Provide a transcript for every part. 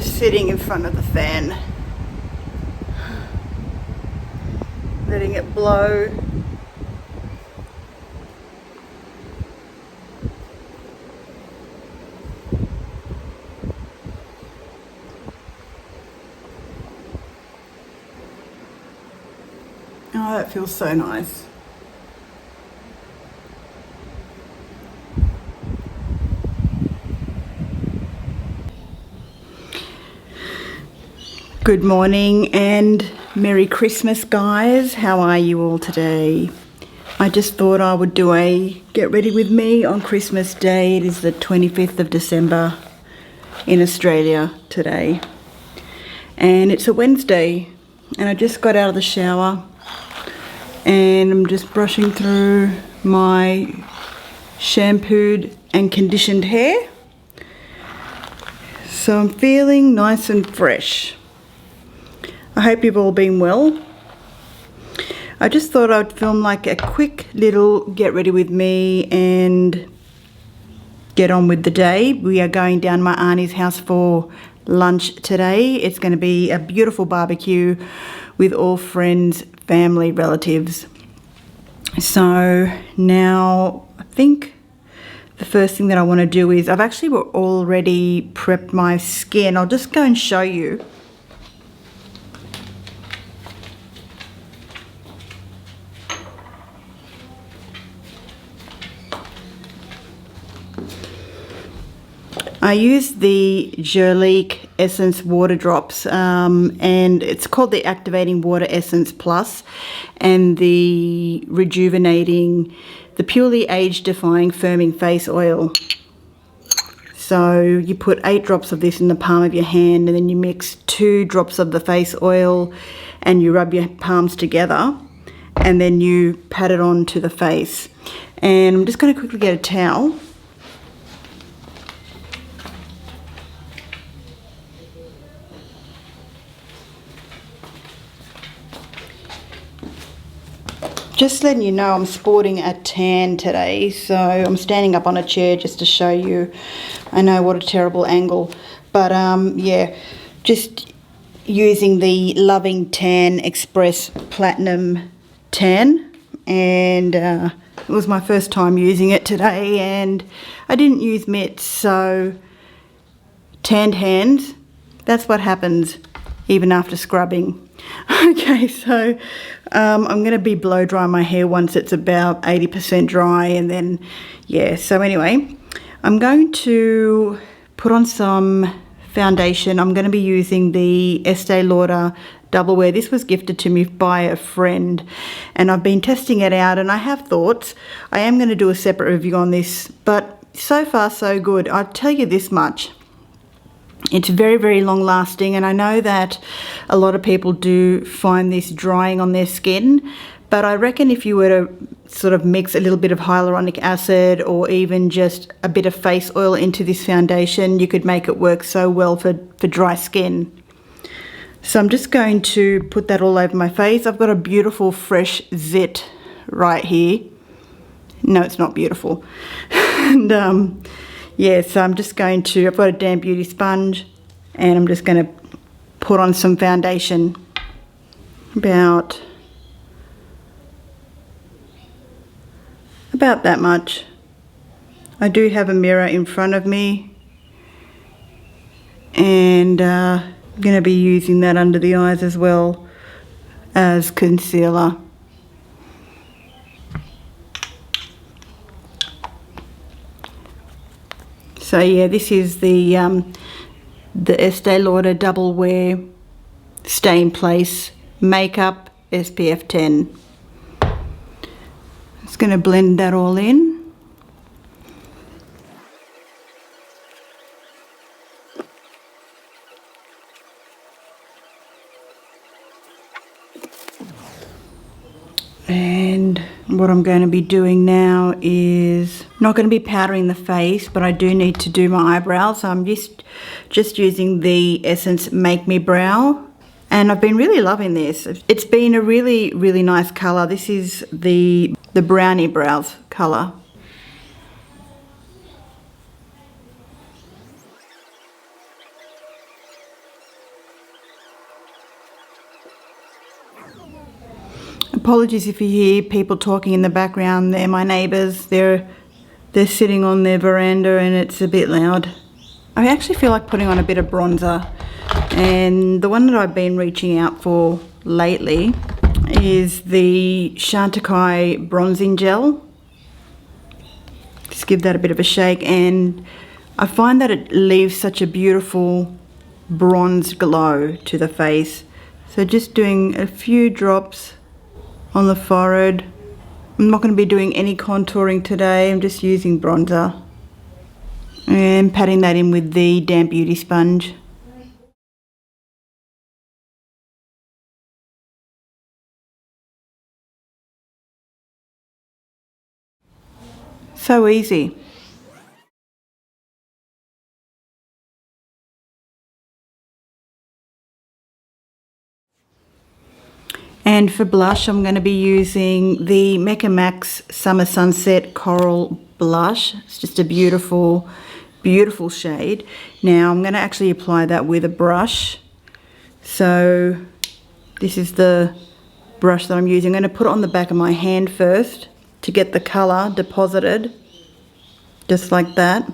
just sitting in front of the fan, letting it blow. Oh, that feels so nice. Good morning and Merry Christmas, guys. How are you all today? I just thought I would do a get ready with me on Christmas Day. It is the 25th of December in Australia today. And it's a Wednesday. And I just got out of the shower. And I'm just brushing through my shampooed and conditioned hair. So I'm feeling nice and fresh. I hope you've all been well. I just thought I'd film like a quick little get ready with me and get on with the day. We are going down my auntie's house for lunch today. It's going to be a beautiful barbecue with all friends, family, relatives. So now I think the first thing that I want to do is I've actually already prepped my skin. I'll just go and show you. I use the Gerlique Essence Water Drops and it's called the Activating Water Essence Plus and the Rejuvenating, the Purely Age Defying Firming Face Oil. So you put 8 drops of this in the palm of your hand and then you mix 2 drops of the face oil and you rub your palms together and then you pat it on to the face. And I'm just going to quickly get a towel. Just letting you know I'm sporting a tan today, so I'm standing up on a chair just to show you. I know, what a terrible angle, but yeah, just using the Loving Tan Express Platinum Tan, and it was my first time using it today, and I didn't use mitts, so tanned hands, that's what happens even after scrubbing. Okay, so I'm going to be blow dry my hair once it's about 80% dry, and then yeah, so anyway, I'm going to put on some foundation. I'm going to be using the Estee Lauder Double Wear. This was gifted to me by a friend and I've been testing it out and I have thoughts. I am going to do a separate review on this, but so far so good. I'll tell you this much. It's very, very long lasting, and I know that a lot of people do find this drying on their skin, but I reckon if you were to sort of mix a little bit of hyaluronic acid or even just a bit of face oil into this foundation, you could make it work so well for dry skin. So I'm just going to put that all over my face. I've got a beautiful fresh zit right here. No, it's not beautiful. And yeah, so I'm just going to, I've got a damp beauty sponge and I'm just going to put on some foundation, about that much. I do have a mirror in front of me and I'm going to be using that under the eyes as well as concealer. So yeah, this is the Estee Lauder Double Wear Stay in Place Makeup SPF 10. Just going to blend that all in. And what I'm going to be doing now is not going to be powdering the face, but I do need to do my eyebrows. So I'm just using the Essence Make Me Brow, and I've been really loving this. It's been a really, really nice colour. This is the brownie brows colour. Apologies if you hear people talking in the background. They're my neighbours. They're sitting on their veranda and it's a bit loud. I actually feel like putting on a bit of bronzer, and the one that I've been reaching out for lately is the Chantecaille bronzing gel. Just give that a bit of a shake, and I find that it leaves such a beautiful bronze glow to the face. So just doing a few drops on the forehead. I'm not going to be doing any contouring today, I'm just using bronzer and patting that in with the damp beauty sponge. So easy. And for blush, I'm going to be using the Mecca Max Summer Sunset Coral Blush. It's just a beautiful, beautiful shade. Now I'm going to actually apply that with a brush. So this is the brush that I'm using. I'm going to put it on the back of my hand first to get the colour deposited, just like that.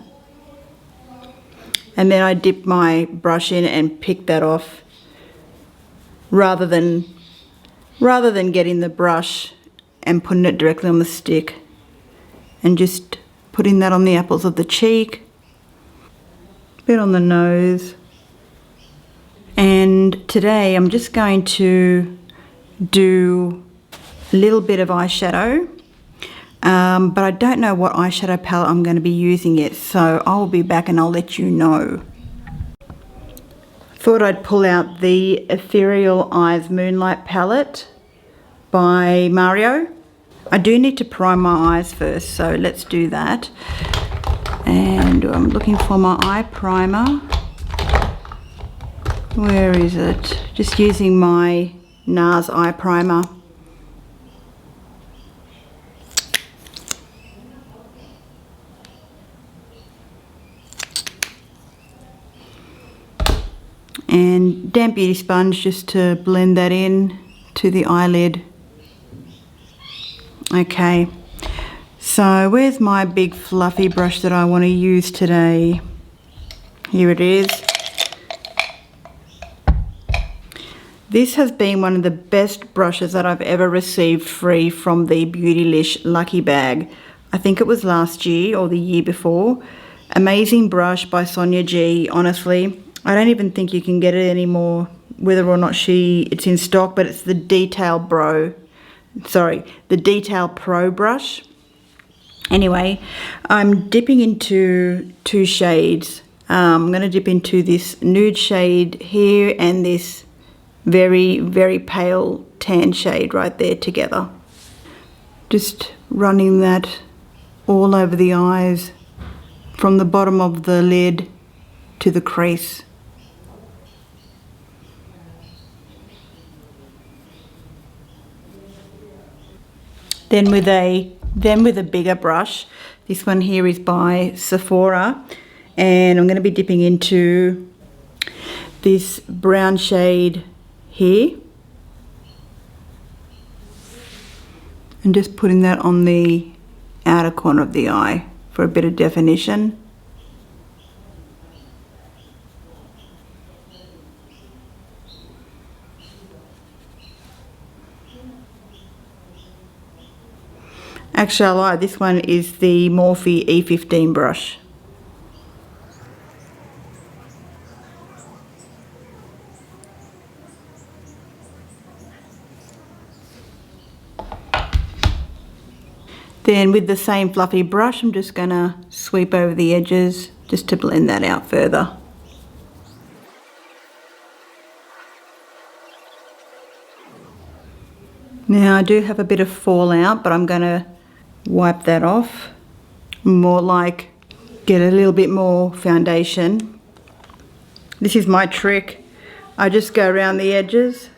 And then I dip my brush in and pick that off, rather than getting the brush and putting it directly on the stick, and just putting that on the apples of the cheek, a bit on the nose. And today I'm just going to do a little bit of eyeshadow, but I don't know what eyeshadow palette I'm going to be using yet, so I'll be back and I'll let you know. Thought I'd pull out the Ethereal Eyes Moonlight palette by Mario. I do need to prime my eyes first, so let's do that. And I'm looking for my eye primer. Where is it? Just using my NARS eye primer. And damp beauty sponge just to blend that in to the eyelid. Okay, so where's my big fluffy brush that I want to use today? Here it is. This has been one of the best brushes that I've ever received free from the Beautylish Lucky Bag. I think it was last year or the year before. Amazing brush by Sonia G, honestly. I don't even think you can get it anymore, whether or not it's in stock, but it's the Detail Pro brush. Anyway, I'm dipping into two shades. I'm going to dip into this nude shade here and this very, very pale tan shade right there together. Just running that all over the eyes, from the bottom of the lid to the crease. Then with a bigger brush, this one here is by Sephora, and I'm going to be dipping into this brown shade here and just putting that on the outer corner of the eye for a bit of definition. Actually, I like this one, is the Morphe E15 brush. Then with the same fluffy brush, I'm just going to sweep over the edges just to blend that out further. Now I do have a bit of fallout, but I'm going to wipe that off. More like get a little bit more foundation. This is my trick. I just go around the edges.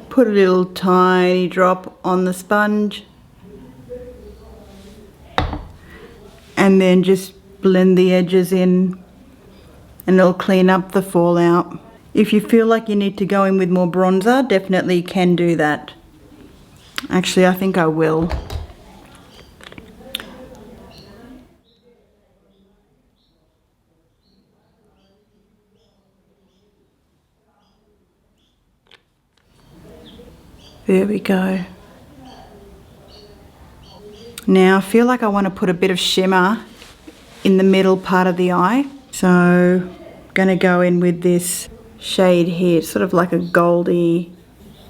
Put a little tiny drop on the sponge. And then just blend the edges in and it'll clean up the fallout. If you feel like you need to go in with more bronzer, definitely can do that. Actually, I think I will. There we go. Now I feel like I want to put a bit of shimmer in the middle part of the eye. So I'm going to go in with this shade here. It's sort of like a goldy,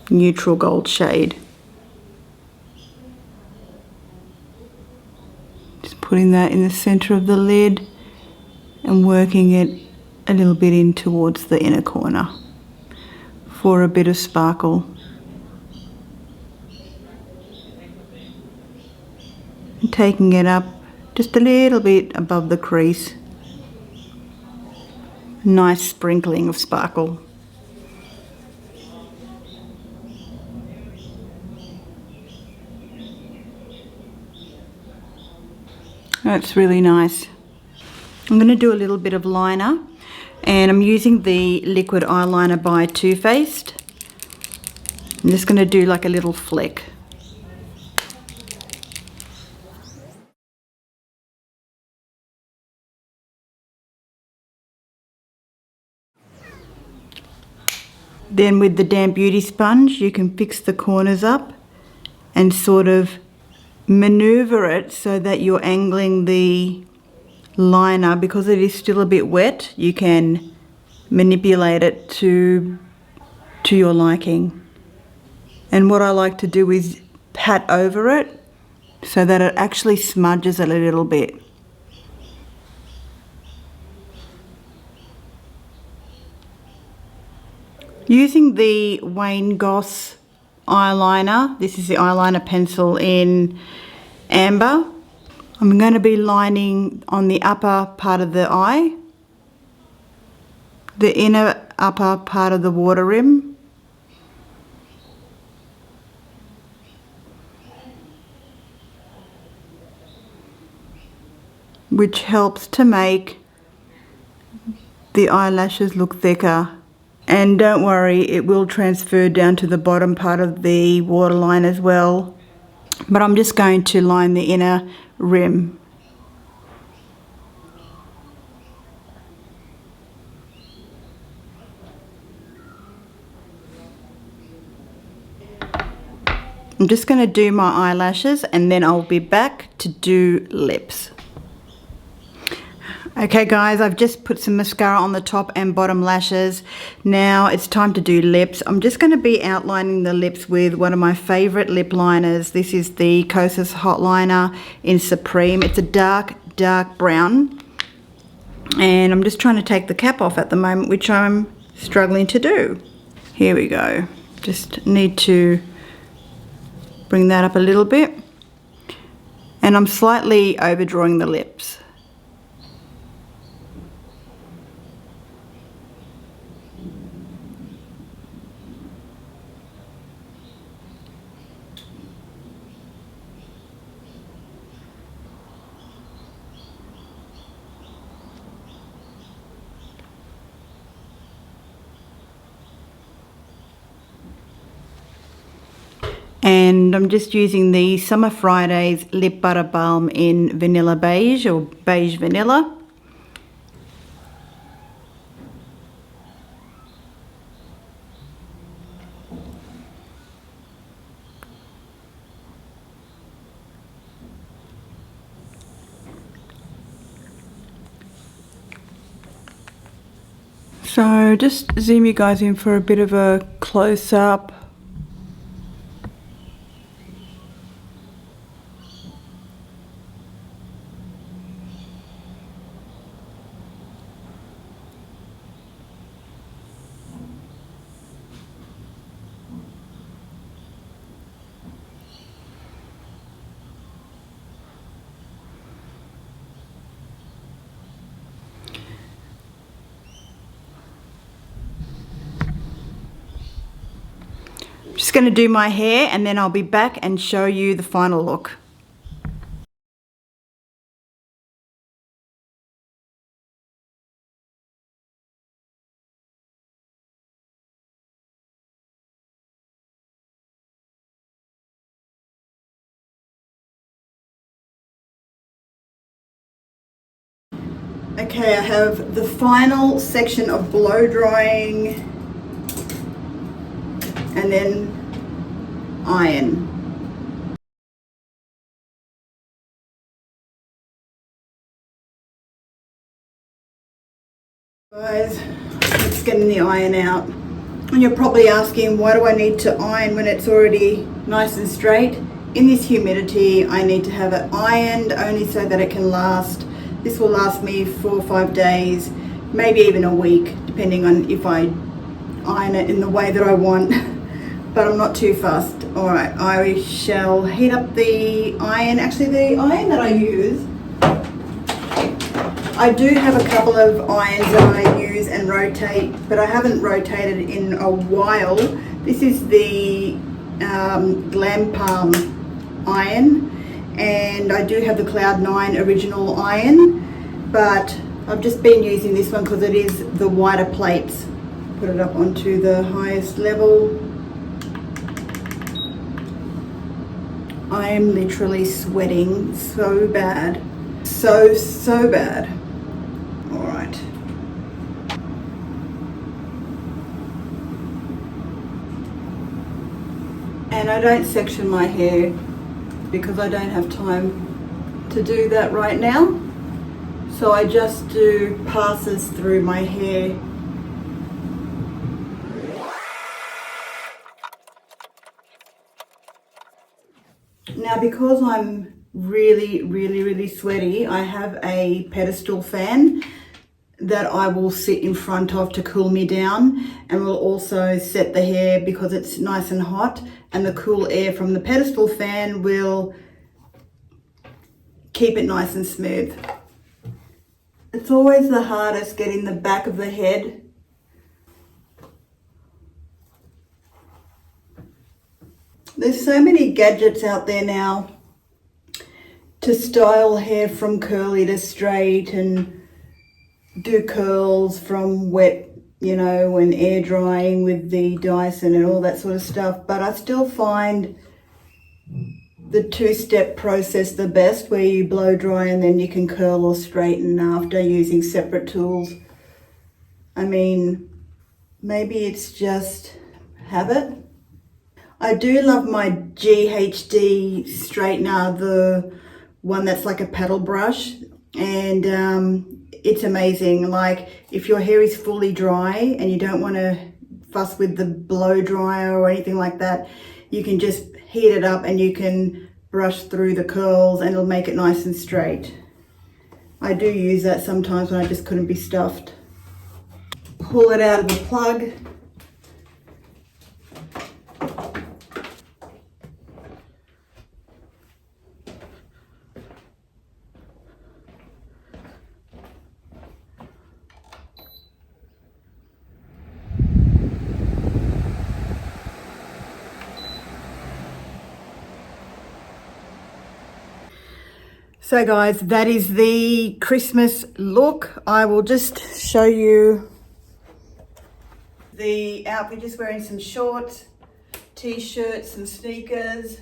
neutral gold shade. Just putting that in the center of the lid and working it a little bit in towards the inner corner for a bit of sparkle. And taking it up just a little bit above the crease. Nice sprinkling of sparkle. That's really nice. I'm going to do a little bit of liner, and I'm using the liquid eyeliner by Too Faced. I'm just going to do like a little flick. Then with the damp beauty sponge, you can fix the corners up and sort of maneuver it so that you're angling the liner. Because it is still a bit wet, you can manipulate it to your liking. And what I like to do is pat over it so that it actually smudges it a little bit. Using the Wayne Goss eyeliner, this is the eyeliner pencil in amber. I'm going to be lining on the upper part of the eye, the inner upper part of the water rim, which helps to make the eyelashes look thicker. And don't worry, it will transfer down to the bottom part of the waterline as well. But I'm just going to line the inner rim. I'm just going to do my eyelashes and then I'll be back to do lips. Okay guys, I've just put some mascara on the top and bottom lashes. Now it's time to do lips. I'm just going to be outlining the lips with one of my favorite lip liners. This is the Kosas Hot Liner in Supreme. It's a dark brown. And I'm just trying to take the cap off at the moment, which I'm struggling to do. Here we go. Just need to bring that up a little bit. And I'm slightly overdrawing the lips. And I'm just using the Summer Fridays Lip Butter Balm in Vanilla Beige or Beige Vanilla. So just zoom you guys in for a bit of a close-up. Just going to do my hair and then I'll be back and show you the final look. Okay, I have the final section of blow drying and then iron. Guys, let's get the iron out. And you're probably asking, why do I need to iron when it's already nice and straight? In this humidity, I need to have it ironed only so that it can last. This will last me 4 or 5 days, maybe even a week, depending on if I iron it in the way that I want. But I'm not too fussed. All right, I shall heat up the iron. Actually, the iron that I use, I do have a couple of irons that I use and rotate, but I haven't rotated in a while. This is the Glam Palm iron, and I do have the Cloud 9 original iron, but I've just been using this one because it is the wider plates. Put it up onto the highest level. I am literally sweating so bad. So bad. All right. And I don't section my hair because I don't have time to do that right now. So I just do passes through my hair. Now, because I'm really sweaty, I have a pedestal fan that I will sit in front of to cool me down, and will also set the hair because it's nice and hot, and the cool air from the pedestal fan will keep it nice and smooth. It's always the hardest getting the back of the head. There's so many gadgets out there now to style hair from curly to straight and do curls from wet, you know, and air drying with the Dyson and all that sort of stuff. But I still find the 2-step process the best, where you blow dry and then you can curl or straighten after using separate tools. I mean, maybe it's just habit. I do love my GHD straightener, the one that's like a paddle brush, and it's amazing. Like, if your hair is fully dry and you don't want to fuss with the blow dryer or anything like that, you can just heat it up and you can brush through the curls and it'll make it nice and straight. I do use that sometimes when I just couldn't be stuffed. Pull it out of the plug. So guys, that is the Christmas look. I will just show you the outfit. Just wearing some shorts, t-shirts, some sneakers.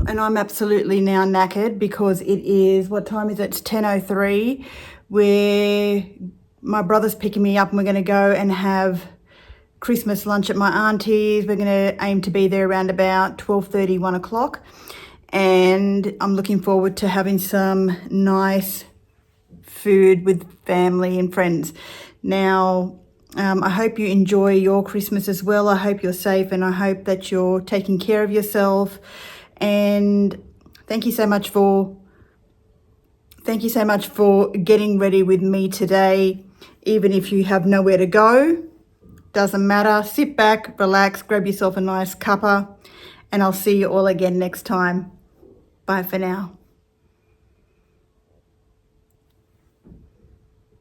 And I'm absolutely now knackered because it is, what time is it? It's 10:03. Where my brother's picking me up and we're going to go and have Christmas lunch at my auntie's. We're going to aim to be there around about 12:30, 1 o'clock. And I'm looking forward to having some nice food with family and friends. Now, I hope you enjoy your Christmas as well. I hope you're safe and I hope that you're taking care of yourself. And thank you so much for getting ready with me today. Even if you have nowhere to go, doesn't matter. Sit back, relax, grab yourself a nice cuppa, and I'll see you all again next time. Bye for now.